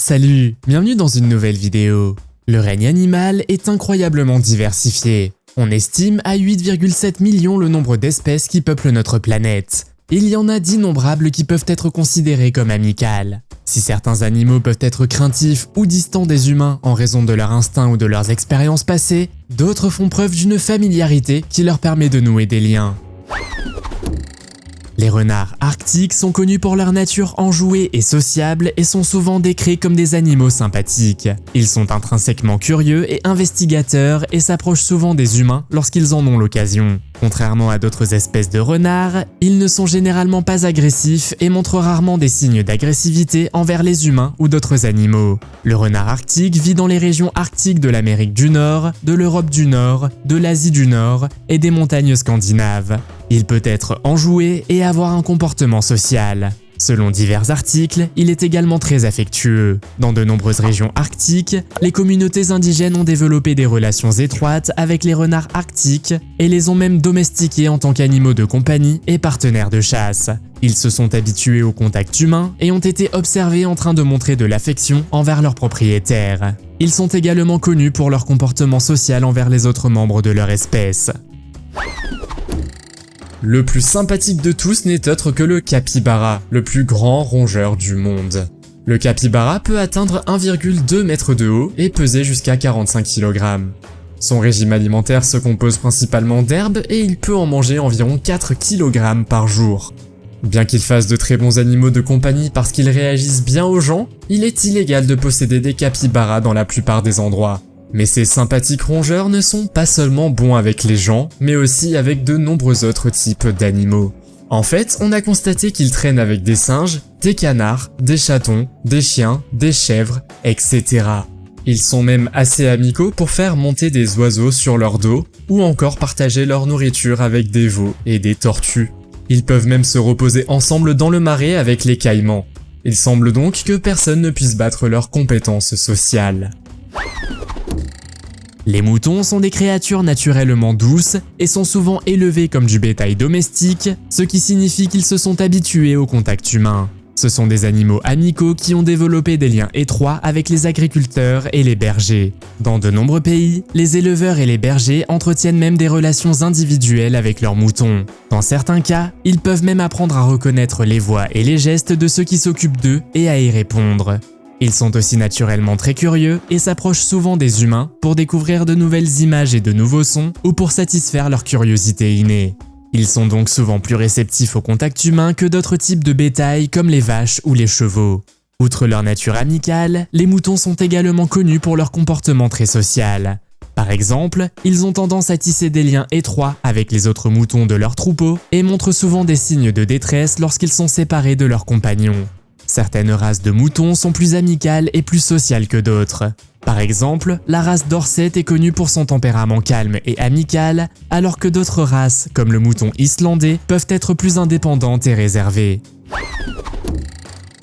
Salut, bienvenue dans une nouvelle vidéo. Le règne animal est incroyablement diversifié. On estime à 8,7 millions le nombre d'espèces qui peuplent notre planète. Il y en a d'innombrables qui peuvent être considérées comme amicales. Si certains animaux peuvent être craintifs ou distants des humains en raison de leur instinct ou de leurs expériences passées, d'autres font preuve d'une familiarité qui leur permet de nouer des liens. Les renards arctiques sont connus pour leur nature enjouée et sociable et sont souvent décrits comme des animaux sympathiques. Ils sont intrinsèquement curieux et investigateurs et s'approchent souvent des humains lorsqu'ils en ont l'occasion. Contrairement à d'autres espèces de renards, ils ne sont généralement pas agressifs et montrent rarement des signes d'agressivité envers les humains ou d'autres animaux. Le renard arctique vit dans les régions arctiques de l'Amérique du Nord, de l'Europe du Nord, de l'Asie du Nord et des montagnes scandinaves. Il peut être enjoué et avoir un comportement social. Selon divers articles, il est également très affectueux. Dans de nombreuses régions arctiques, les communautés indigènes ont développé des relations étroites avec les renards arctiques et les ont même domestiqués en tant qu'animaux de compagnie et partenaires de chasse. Ils se sont habitués au contact humain et ont été observés en train de montrer de l'affection envers leurs propriétaires. Ils sont également connus pour leur comportement social envers les autres membres de leur espèce. Le plus sympathique de tous n'est autre que le capybara, le plus grand rongeur du monde. Le capybara peut atteindre 1,2 mètres de haut et peser jusqu'à 45 kg. Son régime alimentaire se compose principalement d'herbes et il peut en manger environ 4 kg par jour. Bien qu'ils fassent de très bons animaux de compagnie parce qu'ils réagissent bien aux gens, il est illégal de posséder des capybaras dans la plupart des endroits. Mais ces sympathiques rongeurs ne sont pas seulement bons avec les gens, mais aussi avec de nombreux autres types d'animaux. En fait, on a constaté qu'ils traînent avec des singes, des canards, des chatons, des chiens, des chèvres, etc. Ils sont même assez amicaux pour faire monter des oiseaux sur leur dos, ou encore partager leur nourriture avec des veaux et des tortues. Ils peuvent même se reposer ensemble dans le marais avec les caïmans. Il semble donc que personne ne puisse battre leurs compétences sociales. Les moutons sont des créatures naturellement douces et sont souvent élevés comme du bétail domestique, ce qui signifie qu'ils se sont habitués au contact humain. Ce sont des animaux amicaux qui ont développé des liens étroits avec les agriculteurs et les bergers. Dans de nombreux pays, les éleveurs et les bergers entretiennent même des relations individuelles avec leurs moutons. Dans certains cas, ils peuvent même apprendre à reconnaître les voix et les gestes de ceux qui s'occupent d'eux et à y répondre. Ils sont aussi naturellement très curieux et s'approchent souvent des humains pour découvrir de nouvelles images et de nouveaux sons ou pour satisfaire leur curiosité innée. Ils sont donc souvent plus réceptifs au contact humain que d'autres types de bétail comme les vaches ou les chevaux. Outre leur nature amicale, les moutons sont également connus pour leur comportement très social. Par exemple, ils ont tendance à tisser des liens étroits avec les autres moutons de leur troupeau et montrent souvent des signes de détresse lorsqu'ils sont séparés de leurs compagnons. Certaines races de moutons sont plus amicales et plus sociales que d'autres. Par exemple, la race Dorset est connue pour son tempérament calme et amical, alors que d'autres races, comme le mouton islandais, peuvent être plus indépendantes et réservées.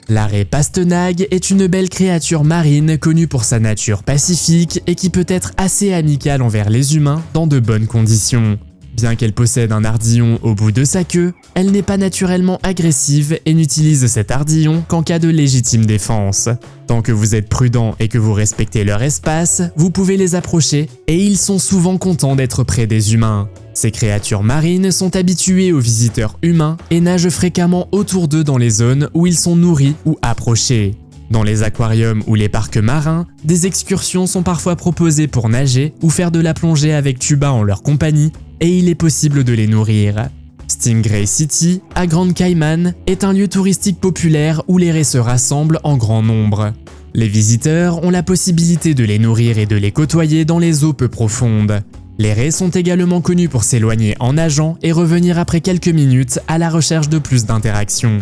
La raie pastenague est une belle créature marine connue pour sa nature pacifique et qui peut être assez amicale envers les humains dans de bonnes conditions. Bien qu'elle possède un ardillon au bout de sa queue, elle n'est pas naturellement agressive et n'utilise cet ardillon qu'en cas de légitime défense. Tant que vous êtes prudent et que vous respectez leur espace, vous pouvez les approcher et ils sont souvent contents d'être près des humains. Ces créatures marines sont habituées aux visiteurs humains et nagent fréquemment autour d'eux dans les zones où ils sont nourris ou approchés. Dans les aquariums ou les parcs marins, des excursions sont parfois proposées pour nager ou faire de la plongée avec tuba en leur compagnie, et il est possible de les nourrir. Stingray City, à Grand Cayman, est un lieu touristique populaire où les raies se rassemblent en grand nombre. Les visiteurs ont la possibilité de les nourrir et de les côtoyer dans les eaux peu profondes. Les raies sont également connues pour s'éloigner en nageant et revenir après quelques minutes à la recherche de plus d'interactions.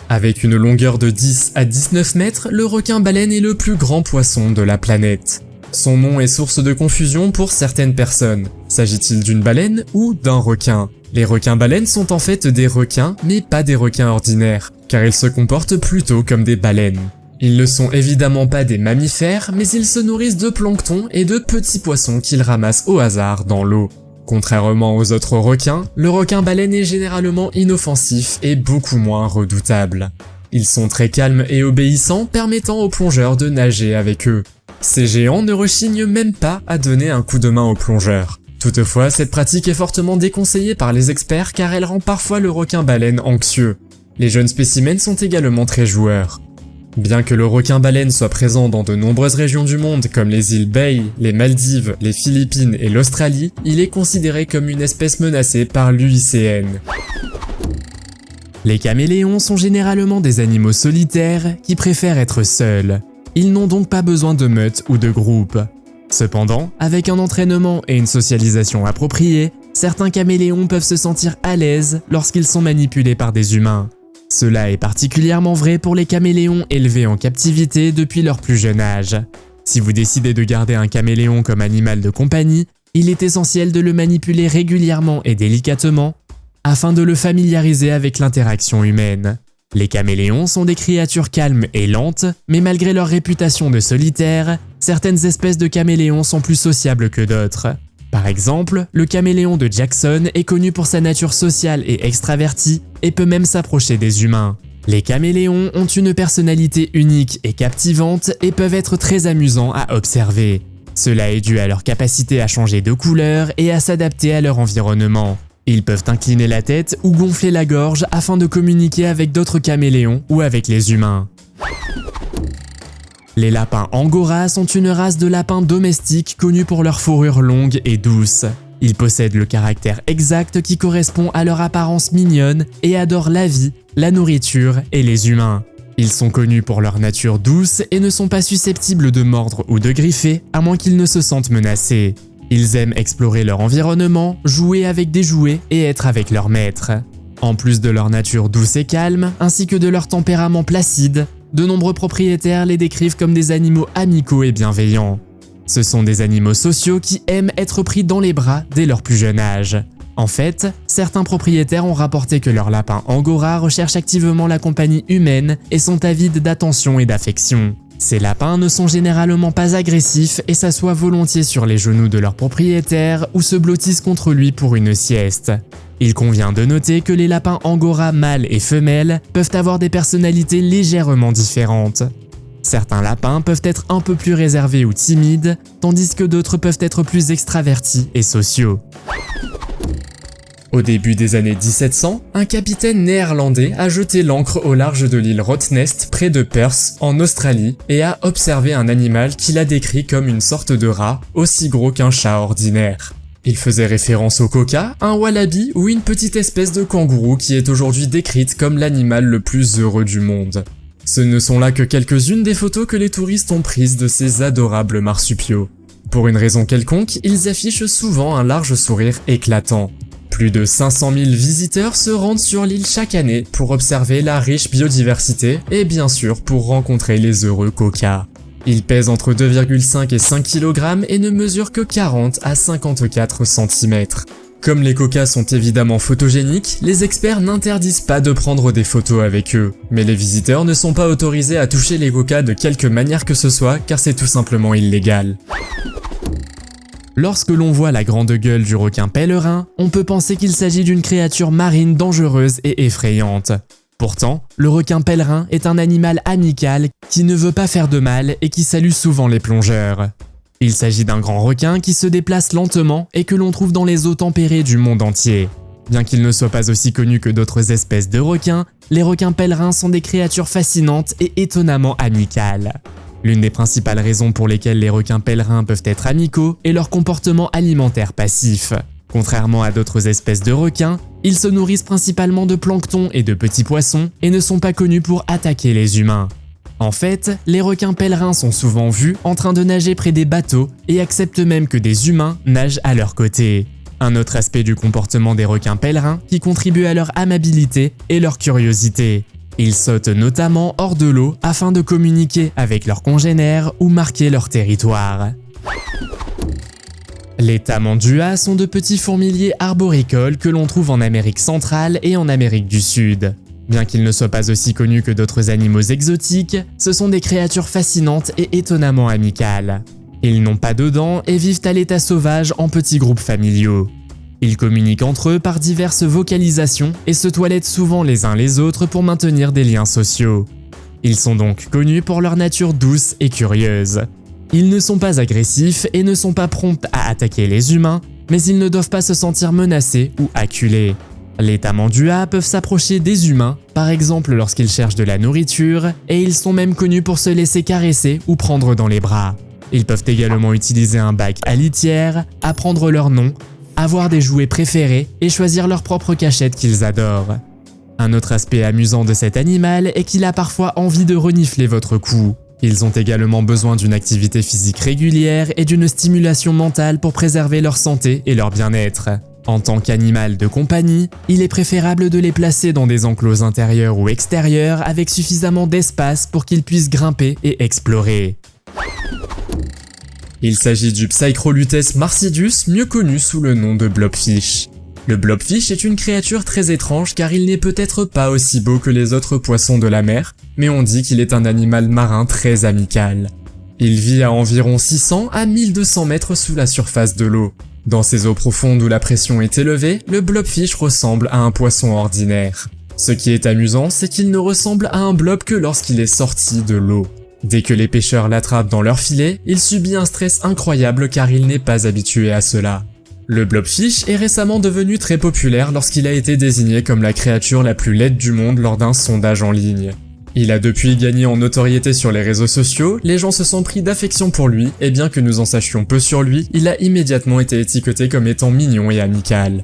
Avec une longueur de 10 à 19 mètres, le requin-baleine est le plus grand poisson de la planète. Son nom est source de confusion pour certaines personnes. S'agit-il d'une baleine ou d'un requin? Les requins-baleines sont en fait des requins, mais pas des requins ordinaires, car ils se comportent plutôt comme des baleines. Ils ne sont évidemment pas des mammifères, mais ils se nourrissent de plancton et de petits poissons qu'ils ramassent au hasard dans l'eau. Contrairement aux autres requins, le requin-baleine est généralement inoffensif et beaucoup moins redoutable. Ils sont très calmes et obéissants, permettant aux plongeurs de nager avec eux. Ces géants ne rechignent même pas à donner un coup de main aux plongeurs. Toutefois, cette pratique est fortement déconseillée par les experts car elle rend parfois le requin-baleine anxieux. Les jeunes spécimens sont également très joueurs. Bien que le requin-baleine soit présent dans de nombreuses régions du monde comme les îles Bay, les Maldives, les Philippines et l'Australie, il est considéré comme une espèce menacée par l'UICN. Les caméléons sont généralement des animaux solitaires qui préfèrent être seuls. Ils n'ont donc pas besoin de meute ou de groupe. Cependant, avec un entraînement et une socialisation appropriée, certains caméléons peuvent se sentir à l'aise lorsqu'ils sont manipulés par des humains. Cela est particulièrement vrai pour les caméléons élevés en captivité depuis leur plus jeune âge. Si vous décidez de garder un caméléon comme animal de compagnie, il est essentiel de le manipuler régulièrement et délicatement afin de le familiariser avec l'interaction humaine. Les caméléons sont des créatures calmes et lentes, mais malgré leur réputation de solitaires, certaines espèces de caméléons sont plus sociables que d'autres. Par exemple, le caméléon de Jackson est connu pour sa nature sociale et extravertie et peut même s'approcher des humains. Les caméléons ont une personnalité unique et captivante et peuvent être très amusants à observer. Cela est dû à leur capacité à changer de couleur et à s'adapter à leur environnement. Ils peuvent incliner la tête ou gonfler la gorge afin de communiquer avec d'autres caméléons ou avec les humains. Les lapins angora sont une race de lapins domestiques connus pour leur fourrure longue et douce. Ils possèdent le caractère exact qui correspond à leur apparence mignonne et adorent la vie, la nourriture et les humains. Ils sont connus pour leur nature douce et ne sont pas susceptibles de mordre ou de griffer à moins qu'ils ne se sentent menacés. Ils aiment explorer leur environnement, jouer avec des jouets et être avec leur maître. En plus de leur nature douce et calme, ainsi que de leur tempérament placide, de nombreux propriétaires les décrivent comme des animaux amicaux et bienveillants. Ce sont des animaux sociaux qui aiment être pris dans les bras dès leur plus jeune âge. En fait, certains propriétaires ont rapporté que leurs lapins angora recherchent activement la compagnie humaine et sont avides d'attention et d'affection. Ces lapins ne sont généralement pas agressifs et s'assoient volontiers sur les genoux de leur propriétaire ou se blottissent contre lui pour une sieste. Il convient de noter que les lapins angora mâles et femelles peuvent avoir des personnalités légèrement différentes. Certains lapins peuvent être un peu plus réservés ou timides, tandis que d'autres peuvent être plus extravertis et sociaux. Au début des années 1700, un capitaine néerlandais a jeté l'ancre au large de l'île Rottnest près de Perth en Australie et a observé un animal qu'il a décrit comme une sorte de rat aussi gros qu'un chat ordinaire. Il faisait référence au quokka, un wallaby ou une petite espèce de kangourou qui est aujourd'hui décrite comme l'animal le plus heureux du monde. Ce ne sont là que quelques-unes des photos que les touristes ont prises de ces adorables marsupiaux. Pour une raison quelconque, ils affichent souvent un large sourire éclatant. Plus de 500 000 visiteurs se rendent sur l'île chaque année pour observer la riche biodiversité et bien sûr pour rencontrer les heureux quokkas. Ils pèsent entre 2,5 et 5 kg et ne mesurent que 40 à 54 cm. Comme les quokkas sont évidemment photogéniques, les experts n'interdisent pas de prendre des photos avec eux. Mais les visiteurs ne sont pas autorisés à toucher les quokkas de quelque manière que ce soit car c'est tout simplement illégal. Lorsque l'on voit la grande gueule du requin pèlerin, on peut penser qu'il s'agit d'une créature marine dangereuse et effrayante. Pourtant, le requin pèlerin est un animal amical qui ne veut pas faire de mal et qui salue souvent les plongeurs. Il s'agit d'un grand requin qui se déplace lentement et que l'on trouve dans les eaux tempérées du monde entier. Bien qu'ils ne soient pas aussi connus que d'autres espèces de requins, les requins pèlerins sont des créatures fascinantes et étonnamment amicales. L'une des principales raisons pour lesquelles les requins pèlerins peuvent être amicaux est leur comportement alimentaire passif. Contrairement à d'autres espèces de requins, ils se nourrissent principalement de plancton et de petits poissons et ne sont pas connus pour attaquer les humains. En fait, les requins pèlerins sont souvent vus en train de nager près des bateaux et acceptent même que des humains nagent à leur côté. Un autre aspect du comportement des requins pèlerins qui contribue à leur amabilité est leur curiosité. Ils sautent notamment hors de l'eau afin de communiquer avec leurs congénères ou marquer leur territoire. Les tamanduas sont de petits fourmiliers arboricoles que l'on trouve en Amérique centrale et en Amérique du Sud. Bien qu'ils ne soient pas aussi connus que d'autres animaux exotiques, ce sont des créatures fascinantes et étonnamment amicales. Ils n'ont pas de dents et vivent à l'état sauvage en petits groupes familiaux. Ils communiquent entre eux par diverses vocalisations et se toilettent souvent les uns les autres pour maintenir des liens sociaux. Ils sont donc connus pour leur nature douce et curieuse. Ils ne sont pas agressifs et ne sont pas prompts à attaquer les humains, mais ils ne doivent pas se sentir menacés ou acculés. Les tamandua peuvent s'approcher des humains, par exemple lorsqu'ils cherchent de la nourriture, et ils sont même connus pour se laisser caresser ou prendre dans les bras. Ils peuvent également utiliser un bac à litière, apprendre leur nom, avoir des jouets préférés et choisir leur propre cachette qu'ils adorent. Un autre aspect amusant de cet animal est qu'il a parfois envie de renifler votre cou. Ils ont également besoin d'une activité physique régulière et d'une stimulation mentale pour préserver leur santé et leur bien-être. En tant qu'animal de compagnie, il est préférable de les placer dans des enclos intérieurs ou extérieurs avec suffisamment d'espace pour qu'ils puissent grimper et explorer. Il s'agit du Psychrolutes marcidus, mieux connu sous le nom de blobfish. Le blobfish est une créature très étrange car il n'est peut-être pas aussi beau que les autres poissons de la mer, mais on dit qu'il est un animal marin très amical. Il vit à environ 600 à 1200 mètres sous la surface de l'eau. Dans ces eaux profondes où la pression est élevée, le blobfish ressemble à un poisson ordinaire. Ce qui est amusant, c'est qu'il ne ressemble à un blob que lorsqu'il est sorti de l'eau. Dès que les pêcheurs l'attrapent dans leur filet, il subit un stress incroyable car il n'est pas habitué à cela. Le blobfish est récemment devenu très populaire lorsqu'il a été désigné comme la créature la plus laide du monde lors d'un sondage en ligne. Il a depuis gagné en notoriété sur les réseaux sociaux, les gens se sont pris d'affection pour lui, et bien que nous en sachions peu sur lui, il a immédiatement été étiqueté comme étant mignon et amical.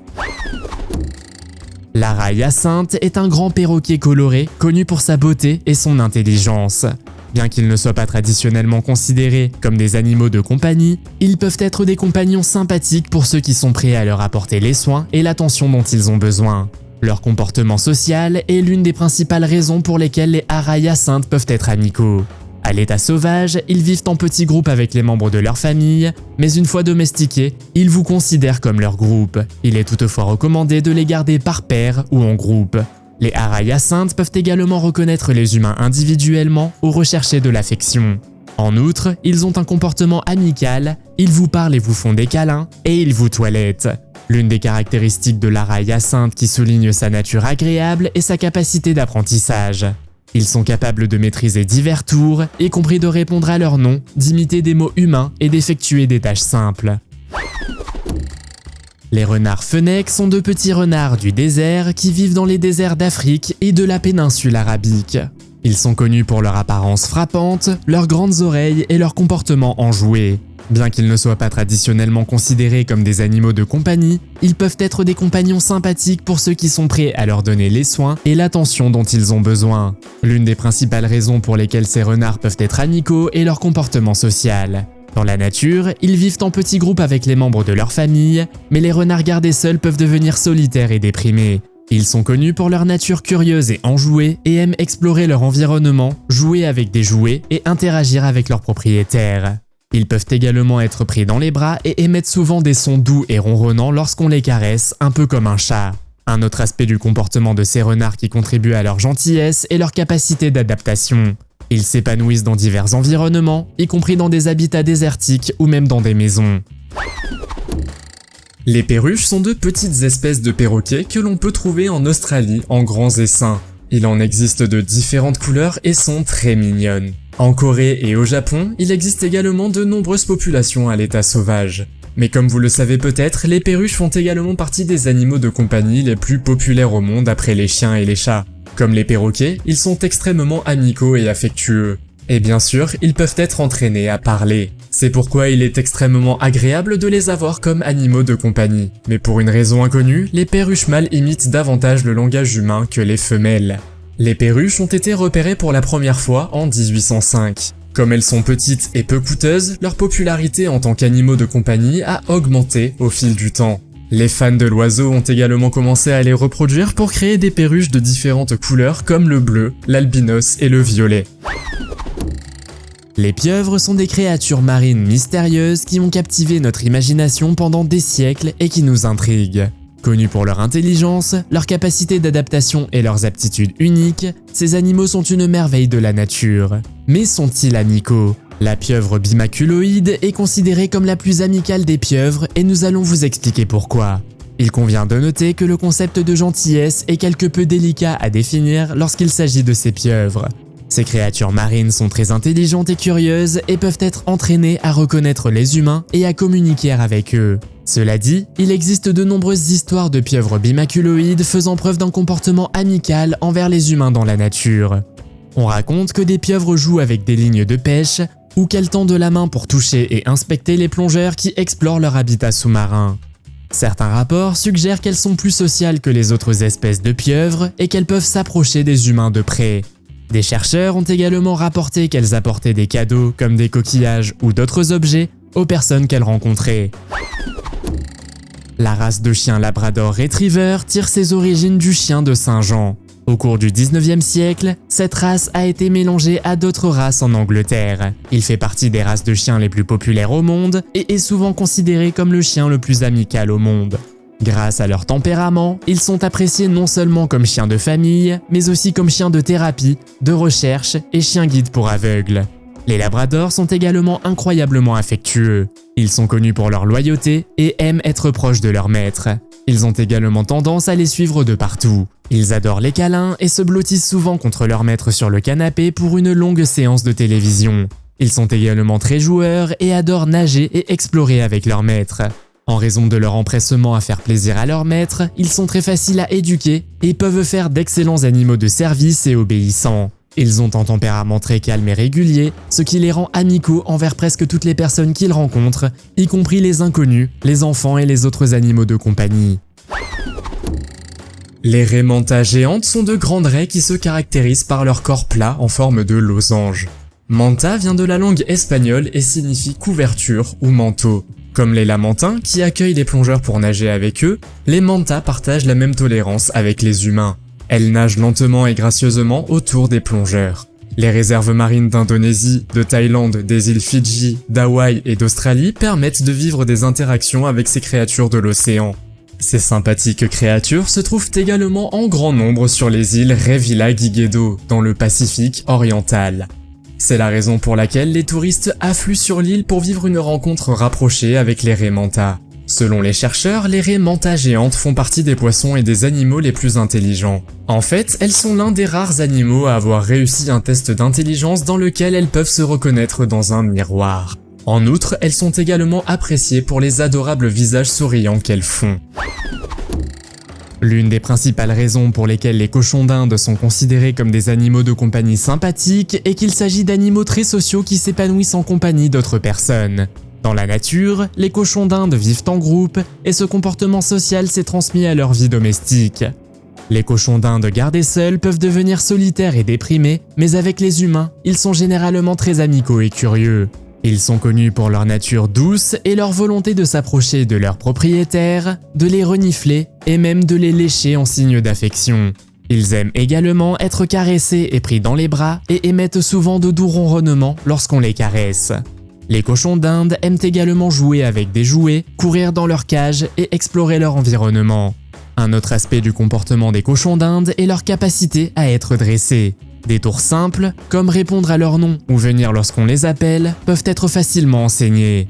L'ara hyacinthe est un grand perroquet coloré, connu pour sa beauté et son intelligence. Bien qu'ils ne soient pas traditionnellement considérés comme des animaux de compagnie, ils peuvent être des compagnons sympathiques pour ceux qui sont prêts à leur apporter les soins et l'attention dont ils ont besoin. Leur comportement social est l'une des principales raisons pour lesquelles les haras hyacinthes peuvent être amicaux. À l'état sauvage, ils vivent en petits groupes avec les membres de leur famille, mais une fois domestiqués, ils vous considèrent comme leur groupe. Il est toutefois recommandé de les garder par paire ou en groupe. Les haras hyacinthes peuvent également reconnaître les humains individuellement ou rechercher de l'affection. En outre, ils ont un comportement amical, ils vous parlent et vous font des câlins, et ils vous toilettent. L'une des caractéristiques de l'ara hyacinthe qui souligne sa nature agréable est sa capacité d'apprentissage. Ils sont capables de maîtriser divers tours, y compris de répondre à leur nom, d'imiter des mots humains et d'effectuer des tâches simples. Les renards fennecs sont de petits renards du désert qui vivent dans les déserts d'Afrique et de la péninsule arabique. Ils sont connus pour leur apparence frappante, leurs grandes oreilles et leur comportement enjoué. Bien qu'ils ne soient pas traditionnellement considérés comme des animaux de compagnie, ils peuvent être des compagnons sympathiques pour ceux qui sont prêts à leur donner les soins et l'attention dont ils ont besoin. L'une des principales raisons pour lesquelles ces renards peuvent être amicaux est leur comportement social. Dans la nature, ils vivent en petits groupes avec les membres de leur famille, mais les renards gardés seuls peuvent devenir solitaires et déprimés. Ils sont connus pour leur nature curieuse et enjouée et aiment explorer leur environnement, jouer avec des jouets et interagir avec leurs propriétaires. Ils peuvent également être pris dans les bras et émettent souvent des sons doux et ronronnants lorsqu'on les caresse, un peu comme un chat. Un autre aspect du comportement de ces renards qui contribue à leur gentillesse est leur capacité d'adaptation. Ils s'épanouissent dans divers environnements, y compris dans des habitats désertiques ou même dans des maisons. Les perruches sont de petites espèces de perroquets que l'on peut trouver en Australie en grands essaims. Il en existe de différentes couleurs et sont très mignonnes. En Corée et au Japon, il existe également de nombreuses populations à l'état sauvage. Mais comme vous le savez peut-être, les perruches font également partie des animaux de compagnie les plus populaires au monde après les chiens et les chats. Comme les perroquets, ils sont extrêmement amicaux et affectueux. Et bien sûr, ils peuvent être entraînés à parler. C'est pourquoi il est extrêmement agréable de les avoir comme animaux de compagnie. Mais pour une raison inconnue, les perruches mâles imitent davantage le langage humain que les femelles. Les perruches ont été repérées pour la première fois en 1805. Comme elles sont petites et peu coûteuses, leur popularité en tant qu'animaux de compagnie a augmenté au fil du temps. Les fans de l'oiseau ont également commencé à les reproduire pour créer des perruches de différentes couleurs comme le bleu, l'albinos et le violet. Les pieuvres sont des créatures marines mystérieuses qui ont captivé notre imagination pendant des siècles et qui nous intriguent. Connus pour leur intelligence, leur capacité d'adaptation et leurs aptitudes uniques, ces animaux sont une merveille de la nature. Mais sont-ils amicaux ? La pieuvre bimaculoïde est considérée comme la plus amicale des pieuvres et nous allons vous expliquer pourquoi. Il convient de noter que le concept de gentillesse est quelque peu délicat à définir lorsqu'il s'agit de ces pieuvres. Ces créatures marines sont très intelligentes et curieuses et peuvent être entraînées à reconnaître les humains et à communiquer avec eux. Cela dit, il existe de nombreuses histoires de pieuvres bimaculoïdes faisant preuve d'un comportement amical envers les humains dans la nature. On raconte que des pieuvres jouent avec des lignes de pêche ou qu'elles tendent la main pour toucher et inspecter les plongeurs qui explorent leur habitat sous-marin. Certains rapports suggèrent qu'elles sont plus sociales que les autres espèces de pieuvres et qu'elles peuvent s'approcher des humains de près. Des chercheurs ont également rapporté qu'elles apportaient des cadeaux comme des coquillages ou d'autres objets aux personnes qu'elles rencontraient. La race de chien Labrador Retriever tire ses origines du chien de Saint-Jean. Au cours du 19e siècle, cette race a été mélangée à d'autres races en Angleterre. Il fait partie des races de chiens les plus populaires au monde et est souvent considéré comme le chien le plus amical au monde. Grâce à leur tempérament, ils sont appréciés non seulement comme chiens de famille, mais aussi comme chiens de thérapie, de recherche et chiens guides pour aveugles. Les labradors sont également incroyablement affectueux. Ils sont connus pour leur loyauté et aiment être proches de leur maître. Ils ont également tendance à les suivre de partout. Ils adorent les câlins et se blottissent souvent contre leur maître sur le canapé pour une longue séance de télévision. Ils sont également très joueurs et adorent nager et explorer avec leur maître. En raison de leur empressement à faire plaisir à leur maître, ils sont très faciles à éduquer et peuvent faire d'excellents animaux de service et obéissants. Ils ont un tempérament très calme et régulier, ce qui les rend amicaux envers presque toutes les personnes qu'ils rencontrent, y compris les inconnus, les enfants et les autres animaux de compagnie. Les raies manta géantes sont de grandes raies qui se caractérisent par leur corps plat en forme de losange. Manta vient de la langue espagnole et signifie couverture ou manteau. Comme les lamantins qui accueillent les plongeurs pour nager avec eux, les mantas partagent la même tolérance avec les humains. Elles nagent lentement et gracieusement autour des plongeurs. Les réserves marines d'Indonésie, de Thaïlande, des îles Fidji, d'Hawaï et d'Australie permettent de vivre des interactions avec ces créatures de l'océan. Ces sympathiques créatures se trouvent également en grand nombre sur les îles Revilla Gigedo, dans le Pacifique oriental. C'est la raison pour laquelle les touristes affluent sur l'île pour vivre une rencontre rapprochée avec les raies manta. Selon les chercheurs, les raies manta géantes font partie des poissons et des animaux les plus intelligents. En fait, elles sont l'un des rares animaux à avoir réussi un test d'intelligence dans lequel elles peuvent se reconnaître dans un miroir. En outre, elles sont également appréciées pour les adorables visages souriants qu'elles font. L'une des principales raisons pour lesquelles les cochons d'Inde sont considérés comme des animaux de compagnie sympathiques est qu'il s'agit d'animaux très sociaux qui s'épanouissent en compagnie d'autres personnes. Dans la nature, les cochons d'Inde vivent en groupe et ce comportement social s'est transmis à leur vie domestique. Les cochons d'Inde gardés seuls peuvent devenir solitaires et déprimés, mais avec les humains, ils sont généralement très amicaux et curieux. Ils sont connus pour leur nature douce et leur volonté de s'approcher de leurs propriétaires, de les renifler et même de les lécher en signe d'affection. Ils aiment également être caressés et pris dans les bras et émettent souvent de doux ronronnements lorsqu'on les caresse. Les cochons d'Inde aiment également jouer avec des jouets, courir dans leur cage et explorer leur environnement. Un autre aspect du comportement des cochons d'Inde est leur capacité à être dressés. Des tours simples, comme répondre à leur nom ou venir lorsqu'on les appelle, peuvent être facilement enseignés.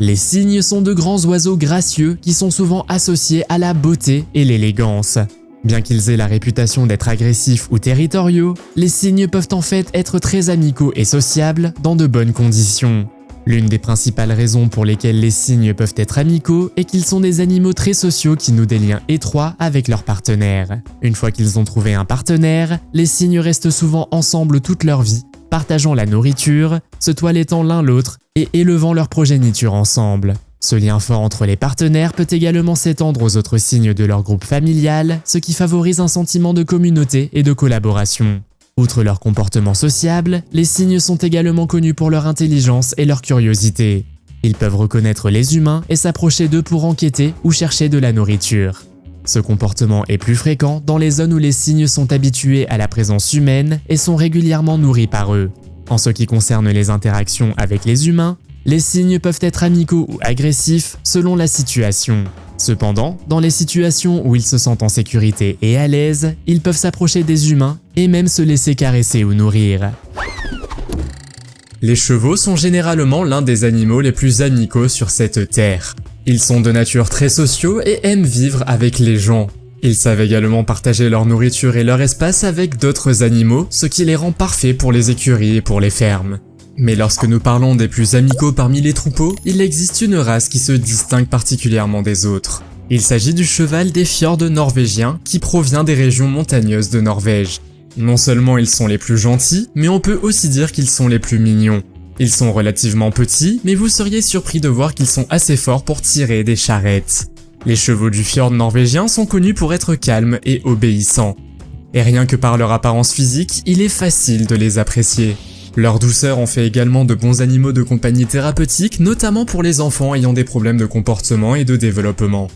Les cygnes sont de grands oiseaux gracieux qui sont souvent associés à la beauté et l'élégance. Bien qu'ils aient la réputation d'être agressifs ou territoriaux, les cygnes peuvent en fait être très amicaux et sociables dans de bonnes conditions. L'une des principales raisons pour lesquelles les cygnes peuvent être amicaux est qu'ils sont des animaux très sociaux qui nouent des liens étroits avec leurs partenaires. Une fois qu'ils ont trouvé un partenaire, les cygnes restent souvent ensemble toute leur vie, partageant la nourriture, se toilettant l'un l'autre et élevant leur progéniture ensemble. Ce lien fort entre les partenaires peut également s'étendre aux autres cygnes de leur groupe familial, ce qui favorise un sentiment de communauté et de collaboration. Outre leur comportement sociable, les cygnes sont également connus pour leur intelligence et leur curiosité. Ils peuvent reconnaître les humains et s'approcher d'eux pour enquêter ou chercher de la nourriture. Ce comportement est plus fréquent dans les zones où les cygnes sont habitués à la présence humaine et sont régulièrement nourris par eux. En ce qui concerne les interactions avec les humains, les cygnes peuvent être amicaux ou agressifs selon la situation. Cependant, dans les situations où ils se sentent en sécurité et à l'aise, ils peuvent s'approcher des humains et même se laisser caresser ou nourrir. Les chevaux sont généralement l'un des animaux les plus amicaux sur cette terre. Ils sont de nature très sociaux et aiment vivre avec les gens. Ils savent également partager leur nourriture et leur espace avec d'autres animaux, ce qui les rend parfaits pour les écuries et pour les fermes. Mais lorsque nous parlons des plus amicaux parmi les troupeaux, il existe une race qui se distingue particulièrement des autres. Il s'agit du cheval des fjords norvégiens qui provient des régions montagneuses de Norvège. Non seulement ils sont les plus gentils, mais on peut aussi dire qu'ils sont les plus mignons. Ils sont relativement petits, mais vous seriez surpris de voir qu'ils sont assez forts pour tirer des charrettes. Les chevaux du fjord norvégien sont connus pour être calmes et obéissants. Et rien que par leur apparence physique, il est facile de les apprécier. Leur douceur en fait également de bons animaux de compagnie thérapeutiques, notamment pour les enfants ayant des problèmes de comportement et de développement.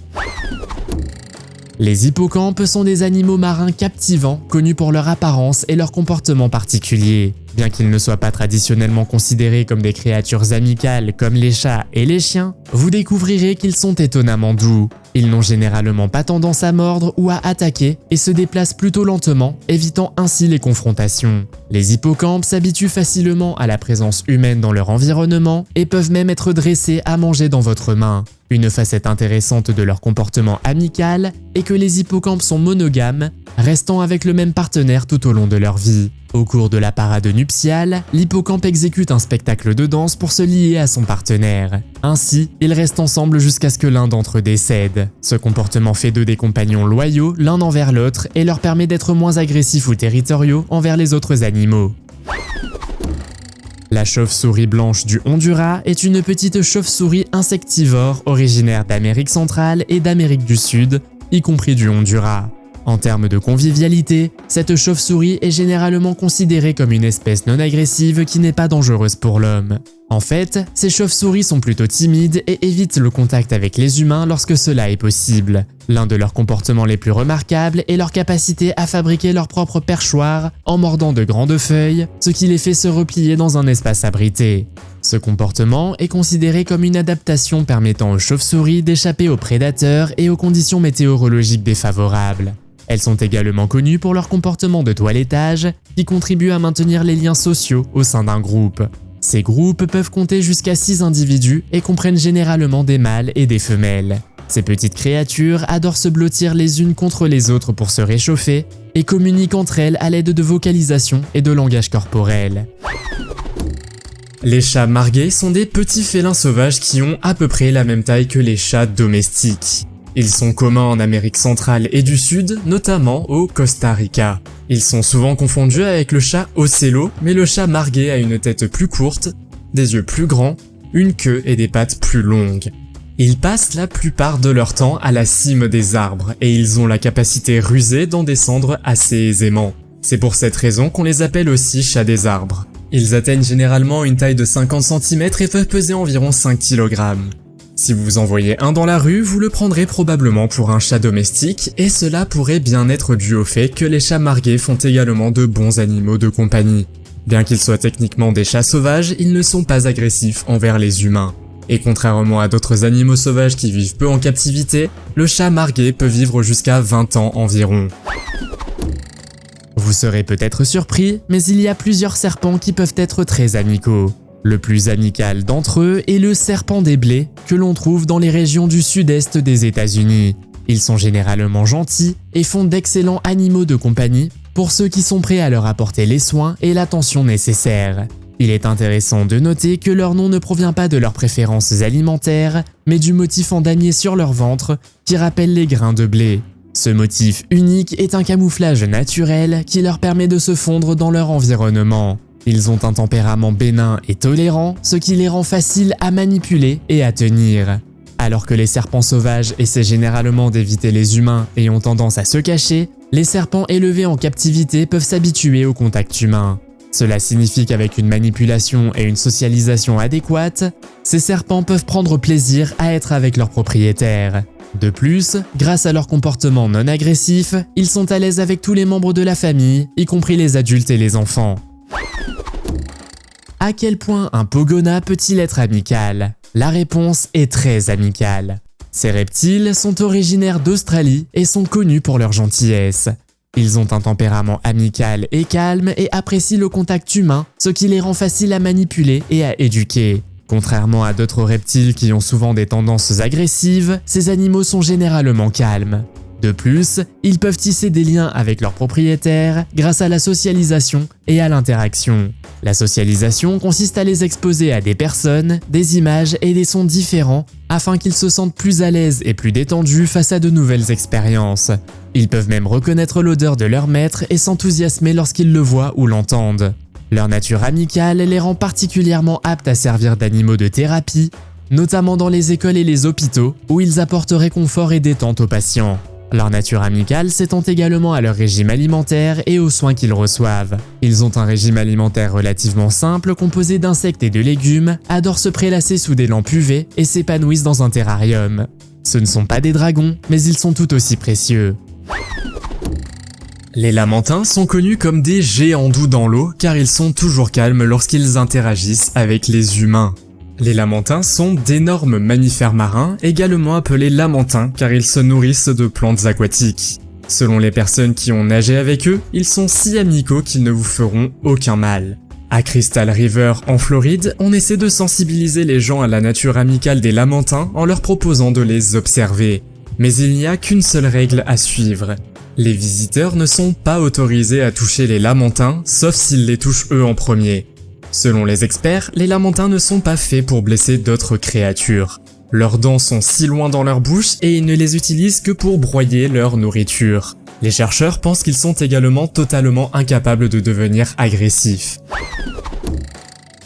Les hippocampes sont des animaux marins captivants, connus pour leur apparence et leur comportement particulier. Bien qu'ils ne soient pas traditionnellement considérés comme des créatures amicales comme les chats et les chiens, vous découvrirez qu'ils sont étonnamment doux. Ils n'ont généralement pas tendance à mordre ou à attaquer et se déplacent plutôt lentement, évitant ainsi les confrontations. Les hippocampes s'habituent facilement à la présence humaine dans leur environnement et peuvent même être dressés à manger dans votre main. Une facette intéressante de leur comportement amical est que les hippocampes sont monogames, restant avec le même partenaire tout au long de leur vie. Au cours de la parade nuptiale, l'hippocampe exécute un spectacle de danse pour se lier à son partenaire. Ainsi, ils restent ensemble jusqu'à ce que l'un d'entre eux décède. Ce comportement fait d'eux des compagnons loyaux l'un envers l'autre et leur permet d'être moins agressifs ou territoriaux envers les autres animaux. La chauve-souris blanche du Honduras est une petite chauve-souris insectivore originaire d'Amérique centrale et d'Amérique du Sud, y compris du Honduras. En termes de convivialité, cette chauve-souris est généralement considérée comme une espèce non agressive qui n'est pas dangereuse pour l'homme. En fait, ces chauves-souris sont plutôt timides et évitent le contact avec les humains lorsque cela est possible. L'un de leurs comportements les plus remarquables est leur capacité à fabriquer leur propre perchoir en mordant de grandes feuilles, ce qui les fait se replier dans un espace abrité. Ce comportement est considéré comme une adaptation permettant aux chauves-souris d'échapper aux prédateurs et aux conditions météorologiques défavorables. Elles sont également connues pour leur comportement de toilettage qui contribue à maintenir les liens sociaux au sein d'un groupe. Ces groupes peuvent compter jusqu'à 6 individus et comprennent généralement des mâles et des femelles. Ces petites créatures adorent se blottir les unes contre les autres pour se réchauffer et communiquent entre elles à l'aide de vocalisation et de langage corporel. Les chats marguais sont des petits félins sauvages qui ont à peu près la même taille que les chats domestiques. Ils sont communs en Amérique centrale et du Sud, notamment au Costa Rica. Ils sont souvent confondus avec le chat ocello, mais le chat marguais a une tête plus courte, des yeux plus grands, une queue et des pattes plus longues. Ils passent la plupart de leur temps à la cime des arbres et ils ont la capacité rusée d'en descendre assez aisément. C'est pour cette raison qu'on les appelle aussi chats des arbres. Ils atteignent généralement une taille de 50 cm et peuvent peser environ 5 kg. Si vous en voyez un dans la rue, vous le prendrez probablement pour un chat domestique et cela pourrait bien être dû au fait que les chats marguais font également de bons animaux de compagnie. Bien qu'ils soient techniquement des chats sauvages, ils ne sont pas agressifs envers les humains. Et contrairement à d'autres animaux sauvages qui vivent peu en captivité, le chat marguais peut vivre jusqu'à 20 ans environ. Vous serez peut-être surpris, mais il y a plusieurs serpents qui peuvent être très amicaux. Le plus amical d'entre eux est le serpent des blés, que l'on trouve dans les régions du sud-est des États-Unis. Ils sont généralement gentils et font d'excellents animaux de compagnie pour ceux qui sont prêts à leur apporter les soins et l'attention nécessaires. Il est intéressant de noter que leur nom ne provient pas de leurs préférences alimentaires, mais du motif en damier sur leur ventre qui rappelle les grains de blé. Ce motif unique est un camouflage naturel qui leur permet de se fondre dans leur environnement. Ils ont un tempérament bénin et tolérant, ce qui les rend faciles à manipuler et à tenir. Alors que les serpents sauvages essaient généralement d'éviter les humains et ont tendance à se cacher, les serpents élevés en captivité peuvent s'habituer au contact humain. Cela signifie qu'avec une manipulation et une socialisation adéquates, ces serpents peuvent prendre plaisir à être avec leurs propriétaires. De plus, grâce à leur comportement non agressif, ils sont à l'aise avec tous les membres de la famille, y compris les adultes et les enfants. À quel point un pogona peut-il être amical? La réponse est très amicale. Ces reptiles sont originaires d'Australie et sont connus pour leur gentillesse. Ils ont un tempérament amical et calme et apprécient le contact humain, ce qui les rend faciles à manipuler et à éduquer. Contrairement à d'autres reptiles qui ont souvent des tendances agressives, ces animaux sont généralement calmes. De plus, ils peuvent tisser des liens avec leurs propriétaires grâce à la socialisation et à l'interaction. La socialisation consiste à les exposer à des personnes, des images et des sons différents afin qu'ils se sentent plus à l'aise et plus détendus face à de nouvelles expériences. Ils peuvent même reconnaître l'odeur de leur maître et s'enthousiasmer lorsqu'ils le voient ou l'entendent. Leur nature amicale les rend particulièrement aptes à servir d'animaux de thérapie, notamment dans les écoles et les hôpitaux où ils apportent réconfort et détente aux patients. Leur nature amicale s'étend également à leur régime alimentaire et aux soins qu'ils reçoivent. Ils ont un régime alimentaire relativement simple composé d'insectes et de légumes, adorent se prélasser sous des lampes UV et s'épanouissent dans un terrarium. Ce ne sont pas des dragons, mais ils sont tout aussi précieux. Les lamantins sont connus comme des géants doux dans l'eau car ils sont toujours calmes lorsqu'ils interagissent avec les humains. Les lamantins sont d'énormes mammifères marins, également appelés lamantins car ils se nourrissent de plantes aquatiques. Selon les personnes qui ont nagé avec eux, ils sont si amicaux qu'ils ne vous feront aucun mal. À Crystal River en Floride, on essaie de sensibiliser les gens à la nature amicale des lamantins en leur proposant de les observer. Mais il n'y a qu'une seule règle à suivre. Les visiteurs ne sont pas autorisés à toucher les lamantins, sauf s'ils les touchent eux en premier. Selon les experts, les lamantins ne sont pas faits pour blesser d'autres créatures. Leurs dents sont si loin dans leur bouche et ils ne les utilisent que pour broyer leur nourriture. Les chercheurs pensent qu'ils sont également totalement incapables de devenir agressifs.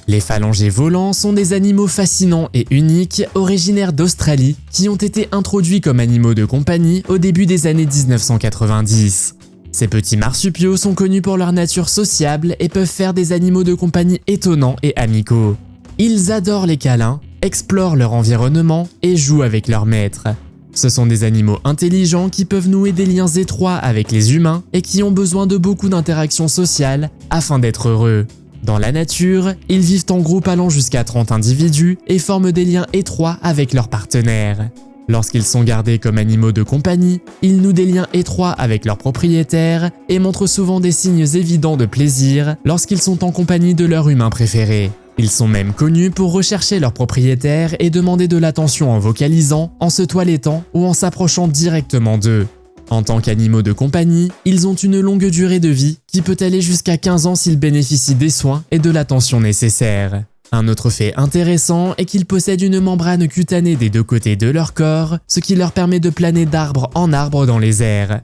Les phalangers volants sont des animaux fascinants et uniques, originaires d'Australie, qui ont été introduits comme animaux de compagnie au début des années 1990. Ces petits marsupiaux sont connus pour leur nature sociable et peuvent faire des animaux de compagnie étonnants et amicaux. Ils adorent les câlins, explorent leur environnement et jouent avec leur maître. Ce sont des animaux intelligents qui peuvent nouer des liens étroits avec les humains et qui ont besoin de beaucoup d'interactions sociales afin d'être heureux. Dans la nature, ils vivent en groupe allant jusqu'à 30 individus et forment des liens étroits avec leurs partenaires. Lorsqu'ils sont gardés comme animaux de compagnie, ils nouent des liens étroits avec leurs propriétaires et montrent souvent des signes évidents de plaisir lorsqu'ils sont en compagnie de leur humain préféré. Ils sont même connus pour rechercher leurs propriétaires et demander de l'attention en vocalisant, en se toilettant ou en s'approchant directement d'eux. En tant qu'animaux de compagnie, ils ont une longue durée de vie qui peut aller jusqu'à 15 ans s'ils bénéficient des soins et de l'attention nécessaires. Un autre fait intéressant est qu'ils possèdent une membrane cutanée des deux côtés de leur corps, ce qui leur permet de planer d'arbre en arbre dans les airs.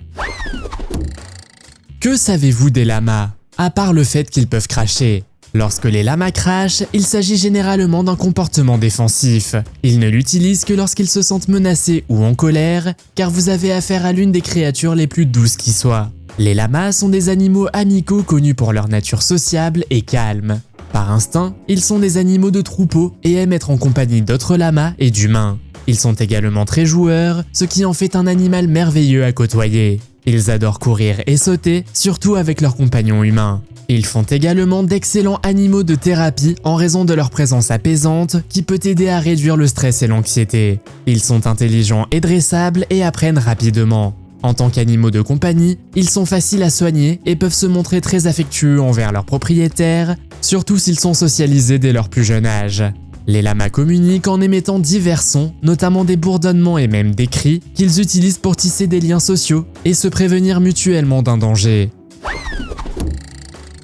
Que savez-vous des lamas, à part le fait qu'ils peuvent cracher? Lorsque les lamas crachent, il s'agit généralement d'un comportement défensif. Ils ne l'utilisent que lorsqu'ils se sentent menacés ou en colère, car vous avez affaire à l'une des créatures les plus douces qui soient. Les lamas sont des animaux amicaux connus pour leur nature sociable et calme. Par instinct, ils sont des animaux de troupeau et aiment être en compagnie d'autres lamas et d'humains. Ils sont également très joueurs, ce qui en fait un animal merveilleux à côtoyer. Ils adorent courir et sauter, surtout avec leurs compagnons humains. Ils font également d'excellents animaux de thérapie en raison de leur présence apaisante qui peut aider à réduire le stress et l'anxiété. Ils sont intelligents et dressables et apprennent rapidement. En tant qu'animaux de compagnie, ils sont faciles à soigner et peuvent se montrer très affectueux envers leurs propriétaires, surtout s'ils sont socialisés dès leur plus jeune âge. Les lamas communiquent en émettant divers sons, notamment des bourdonnements et même des cris, qu'ils utilisent pour tisser des liens sociaux et se prévenir mutuellement d'un danger.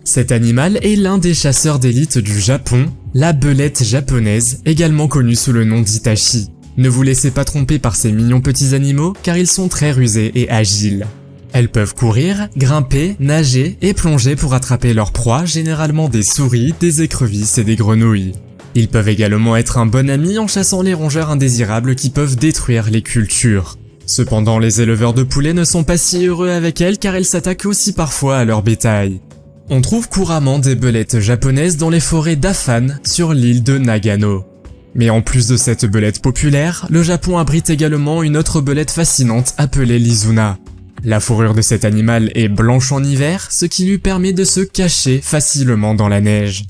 Cet animal est l'un des chasseurs d'élite du Japon, la belette japonaise, également connue sous le nom d'Itachi. Ne vous laissez pas tromper par ces mignons petits animaux car ils sont très rusés et agiles. Elles peuvent courir, grimper, nager et plonger pour attraper leurs proies, généralement des souris, des écrevisses et des grenouilles. Ils peuvent également être un bon ami en chassant les rongeurs indésirables qui peuvent détruire les cultures. Cependant, les éleveurs de poulets ne sont pas si heureux avec elles car elles s'attaquent aussi parfois à leur bétail. On trouve couramment des belettes japonaises dans les forêts d'Afan sur l'île de Nagano. Mais en plus de cette belette populaire, le Japon abrite également une autre belette fascinante appelée l'Izuna. La fourrure de cet animal est blanche en hiver, ce qui lui permet de se cacher facilement dans la neige.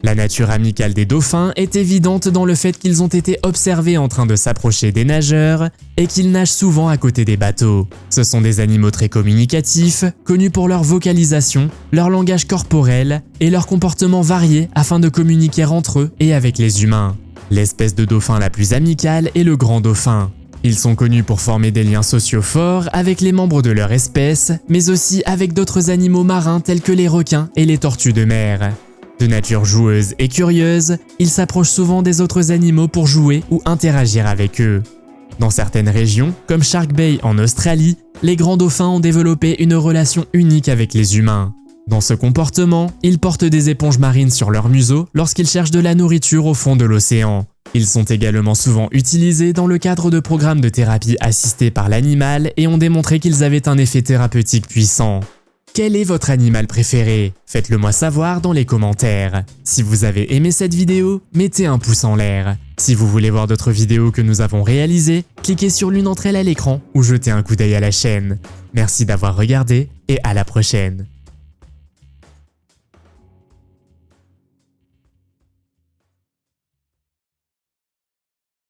La nature amicale des dauphins est évidente dans le fait qu'ils ont été observés en train de s'approcher des nageurs et qu'ils nagent souvent à côté des bateaux. Ce sont des animaux très communicatifs, connus pour leur vocalisation, leur langage corporel et leur comportement varié afin de communiquer entre eux et avec les humains. L'espèce de dauphin la plus amicale est le grand dauphin. Ils sont connus pour former des liens sociaux forts avec les membres de leur espèce, mais aussi avec d'autres animaux marins tels que les requins et les tortues de mer. De nature joueuse et curieuse, ils s'approchent souvent des autres animaux pour jouer ou interagir avec eux. Dans certaines régions, comme Shark Bay en Australie, les grands dauphins ont développé une relation unique avec les humains. Dans ce comportement, ils portent des éponges marines sur leur museau lorsqu'ils cherchent de la nourriture au fond de l'océan. Ils sont également souvent utilisés dans le cadre de programmes de thérapie assistée par l'animal et ont démontré qu'ils avaient un effet thérapeutique puissant. Quel est votre animal préféré? Faites-le moi savoir dans les commentaires. Si vous avez aimé cette vidéo, mettez un pouce en l'air. Si vous voulez voir d'autres vidéos que nous avons réalisées, cliquez sur l'une d'entre elles à l'écran ou jetez un coup d'œil à la chaîne. Merci d'avoir regardé et à la prochaine.